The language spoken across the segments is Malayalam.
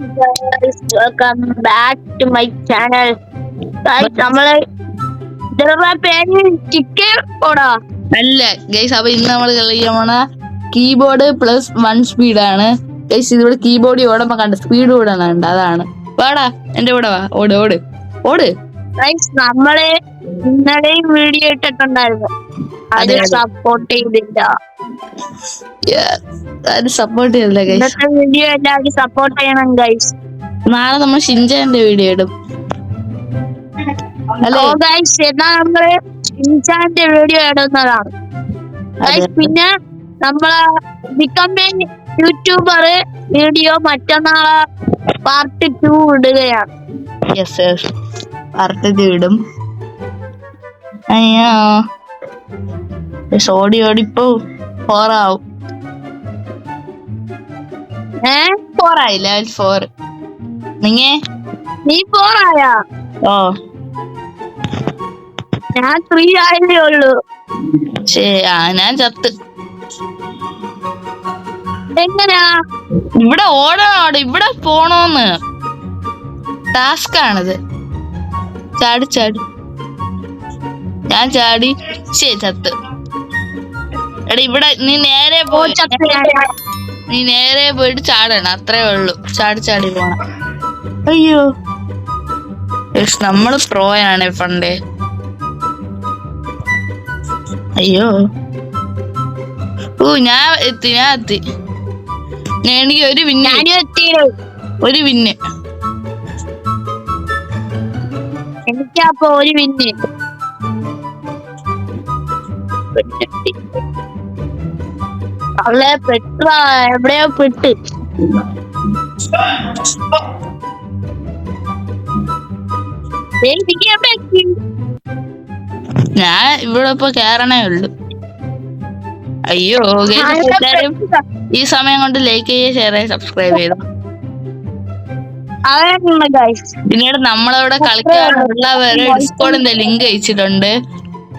guys, welcome back to my channel. Guys, നമ്മള് പേര് ചിക്കൻ ഓടാ അല്ല ഗൈസ്. അപ്പൊ ഇന്ന് നമ്മൾ കളിക്കാൻ പോണ കീബോർഡ് പ്ലസ് 1 സ്പീഡാണ് ഗൈസ്. ഇതിവിടെ കീബോർഡ് ഓടുമ്പോ കണ്ട സ്പീഡ് കൂടാനുണ്ട്. അതാണ്. വാടാ എന്റെ കൂടെ വാ. ഓട് ഓട് ഓട്. ഗൈസ്, നമ്മള് ഇന്നലെയും വീഡിയോ ഇട്ടിട്ടുണ്ടായിരുന്നു. അത് സപ്പോർട്ട് ചെയ്തില്ല. സപ്പോർട്ട് ചെയ്തില്ല ഗൈസ്. ഇന്നത്തെ വീഡിയോ എല്ലാവരും സപ്പോർട്ട് ചെയ്യണം ഗൈസ്. നാളെ നമ്മൾ ഷിൻചാന്റെ വീഡിയോ ഇടും. ഗൈസ്, എന്നാ നമ്മള് ഷിൻചാന്റെ വീഡിയോ ഇടുന്നതാണ്. പിന്നെ നമ്മളെ ബിക്കമിങ് യൂട്യൂബർ വീഡിയോ മറ്റന്നാളെ പാർട്ട് 2 ഇടുകയാണ്. പാർട്ട് 2 ഇടും. അയ്യോ ഓടി ഓടിപ്പോ 4 ആവും. 4 ആയി. ലെവൽ 4. നീ 4 ആയാ? ഓ, ഞാൻ 3 ആയതേ ഉള്ളൂ. ഞാൻ ചത്ത്. എങ്ങനാ? ഇവിടെ ഓടണം. ഇവിടെ പോണോന്ന് ടാസ്ക് ആണിത്. ചാടി ചാടി. ഞാൻ ചാടി. ചത്ത്. എടാ ഇവിടെ നീ നേരെ പോയിട്ട് ചാടണം. അത്രേ ഉള്ളു. ചാടി ചാടി പോണം. അയ്യോ, നമ്മള് പ്രോയാണ് പണ്ടേ. അയ്യോ, ഞാൻ എത്തി. എനിക്ക് ഒരു വിന്ന്. എനിക്കപ്പോ ഒരു വിന്ന്. അവളെ എവിടെയോ പെട്ട്. ഞാൻ ഇവിടെ ഇപ്പൊ കേറണേ ഉള്ളു. അയ്യോ, എല്ലാരും ഈ സമയം കൊണ്ട് ലൈക്ക് ചെയ്യുക, ഷെയർ ചെയ്യുക, സബ്സ്ക്രൈബ് ചെയ്തു. പിന്നീട് നമ്മളവിടെ കളിക്കാനുള്ളവരെ ഡിസ്കോഡിന്റെ ലിങ്ക് അയച്ചിട്ടുണ്ട്.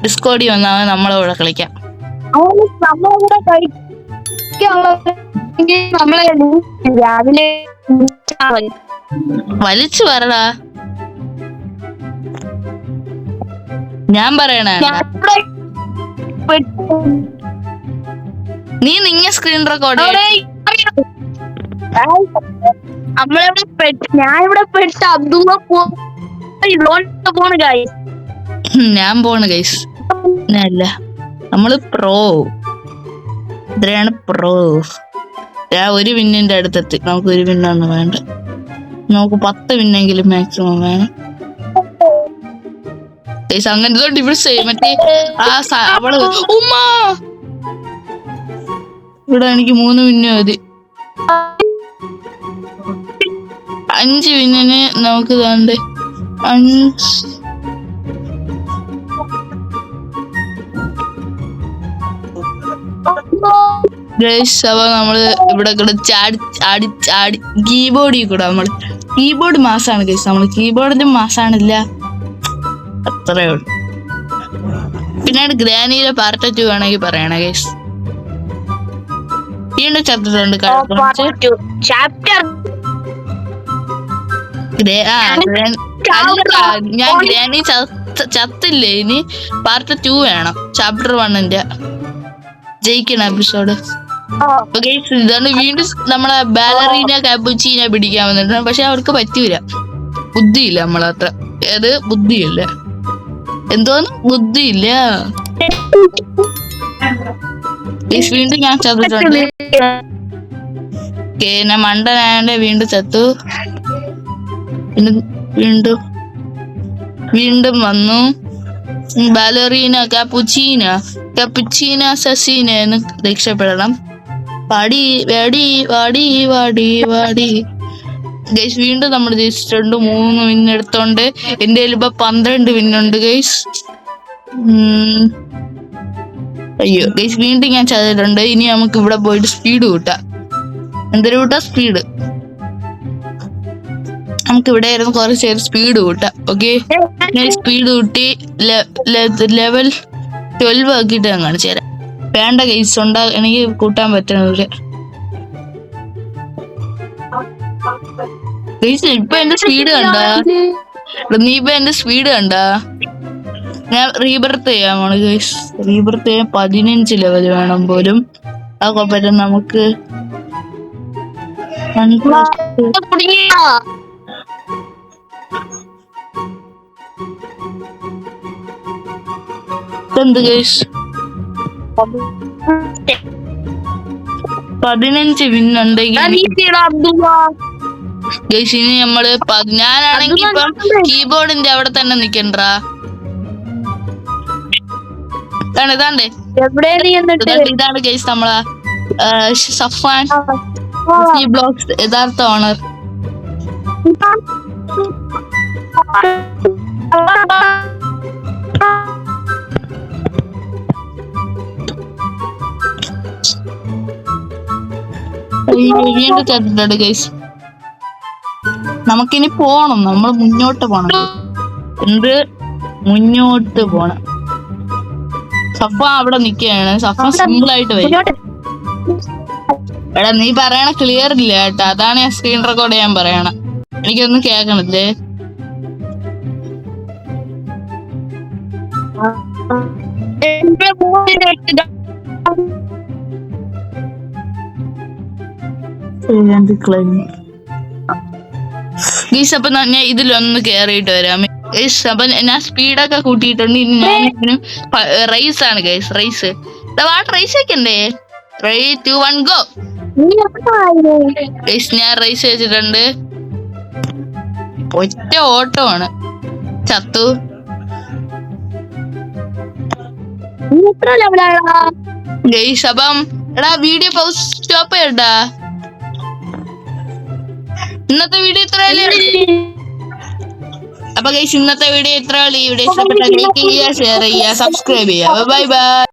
ഡിസ്കോഡിൽ വന്നാൽ നമ്മളവിടെ കളിക്കാം. രാവിലെ വലിച്ചു പറടാ. ഞാൻ പറയണ നീ സ്ക്രീൻ റെക്കോർഡ്. ഞാനിവിടെ പെട്ട് അബ്ദുള്ള പോണ് ഗൈസ്. ഞാൻ പോണ് ഗൈസ്. അല്ല, നമ്മള് പ്രോ. ഇത്രയാണ് പ്രോ. ഞാൻ ഒരു വിന്നിന്റെ അടുത്തെത്തി. നമുക്ക് ഒരു വിന്നൊന്നും വേണ്ട. നമുക്ക് 10 വിന്നെങ്കിലും മാക്സിമം വേണം. അങ്ങനെ ഇവിടെ മറ്റേ അവള് ഉമ്മാ. ഇവിടെ എനിക്ക് 3 വിന്ന് മതി. 5 വിന്നിന് നമുക്ക് താണ്ട് 5. അപ്പൊ നമ്മള് ഇവിടെ കൂടെ ചാടി ചാടി ചാടി കീബോർഡിൽ കൂടെ നമ്മള് കീബോർഡ് മാസാണ് ഗൈസ്. നമ്മള് കീബോർഡിന്റെ മാസാണില്ല. അത്രേ ഉള്ളു. പിന്നീട് ഗ്രാനിയിലെ പാർട്ട് 2 വേണമെങ്കിൽ പറയണേ ഗൈസ്. വീണ്ടും ചത്തിട്ടുണ്ട്. ഞാൻ ഗ്രാനി ചത്തില്ലേ. ഇനി പാർട്ട് 2 വേണം. ചാപ്റ്റർ 1ന്റെ ജയിക്കണ എപ്പിസോഡ്. ഇതാണ്. വീണ്ടും നമ്മളെ ബാലറീന കാപ്പുച്ചീനെ പിടിക്കാൻ വന്നിട്ടുണ്ട്. പക്ഷെ അവർക്ക് പറ്റൂല. ബുദ്ധിയില്ല. നമ്മളത്ര ബുദ്ധിയില്ല. എന്തോന്ന് ബുദ്ധിയില്ല. വീണ്ടും ഞാൻ ചത്തിട്ടുണ്ട്. ഞാൻ മണ്ടനായോണ്ട് വീണ്ടും ചത്തു. വീണ്ടും വന്നു. ബാലറീന കാപ്പുച്ചീന സസീന എന്ന് രക്ഷപ്പെടണം. വാടി വാടി വാടി വാടി വാടി. ഗൈസ്, വീണ്ടും നമ്മൾ ജയിച്ചിട്ടുണ്ട്. 3 വിന്ന് എടുത്തോണ്ട് എന്റെ കയ്യിൽ ഇപ്പൊ 12 വിന്നുണ്ട് ഗൈസ്. അയ്യോ ഗൈസ്, വീണ്ടും ഞാൻ ചതിട്ടുണ്ട്. ഇനി നമുക്ക് ഇവിടെ പോയിട്ട് സ്പീഡ് കൂട്ടാം. എന്തൊരു കൂട്ടാ? സ്പീഡ്. നമുക്ക് ഇവിടെ ആയിരുന്നു കുറച്ച് സ്പീഡ് കൂട്ടാം. ഓക്കെ, ഞാൻ സ്പീഡ് കൂട്ടി ലെവൽ 12 ആക്കിയിട്ട് ഞാൻ കാണിച്ചു തരാം. വേണ്ട ഗൈസ്, എനിക്ക് കൂട്ടാൻ പറ്റുന്നില്ല. ഗൈസ് ഇപ്പൊ എന്റെ സ്പീഡ് കണ്ട? നീ ഇപ്പൊ എന്റെ സ്പീഡ് കണ്ട? ഞാൻ റീബർത്ത് ചെയ്യാമാണ് ഗൈസ്. റീബർത്ത് ചെയ്യാൻ 15 ലെവൽ വേണം പോലും. അതൊക്കെ പറ്റും നമുക്ക്. എന്ത് ഗൈസ് 15 വിന്നുണ്ടെങ്കിൽ ഗൈസ് ഇനി നമ്മള് ഞാനാണെങ്കി ഇപ്പം കീബോർഡിന്റെ അവിടെ തന്നെ നിക്കണ്ടാ. ഇതാണ് ഗൈസ് നമ്മളെ സഫാൻ സി ബ്ലോക്സ് യഥാർത്ഥ ഓണർ. വീണ്ടും ചേർത്തിട്ടുണ്ട് ഗൈസ്. നമുക്കിനി പോണം, നമ്മൾ മുന്നോട്ട് പോണം. എന്ത് മുന്നോട്ട് പോണം? സഫ അവിടെ നിക്കുകയാണ്. സഫ സിമ്പിൾ ആയിട്ട് വരും. എടാ നീ പറയണ ക്ലിയർ ഇല്ല കേട്ടോ, അതാണ് ഞാൻ സ്ക്രീൻ റെക്കോർഡ് ചെയ്യാൻ പറയണ. എനിക്കൊന്നും കേക്കണില്ലേ? ഗീസ് അപ്പൊ ഞാൻ ഇതിലൊന്ന് കേറിയിട്ട് വരാം. ഗൈസ് അപ്പൊ ഞാൻ സ്പീഡൊക്കെ കൂട്ടിയിട്ടുണ്ട്. ഇനി ഞാൻ റൈസ് ആണ് ഗൈസ്. റൈസ് റൈസ് വെക്കണ്ടേ? 3, 2, 1 ഗോ. ഗൈസ് ഞാൻ റൈസ് വെച്ചിട്ടുണ്ട്. ഒറ്റ ഓട്ടമാണ്. ചത്തു. ഗൈസ് അപ്പം എടാ വീഡിയോ പൗസ് സ്റ്റോപ്പ് ചെയ്യണ്ടാ. ഇന്നത്തെ വീഡിയോ ഇത്രയല്ലേ? അപ്പൊ ഗൈസ് ഇന്നത്തെ വീഡിയോ ഇത്രയേ ഉള്ളൂ. ഈ വീഡിയോ ഇഷ്ടപ്പെട്ട ലൈക്ക് ചെയ്യുക, ഷെയർ ചെയ്യുക, സബ്സ്ക്രൈബ് ചെയ്യുക. Bye bye.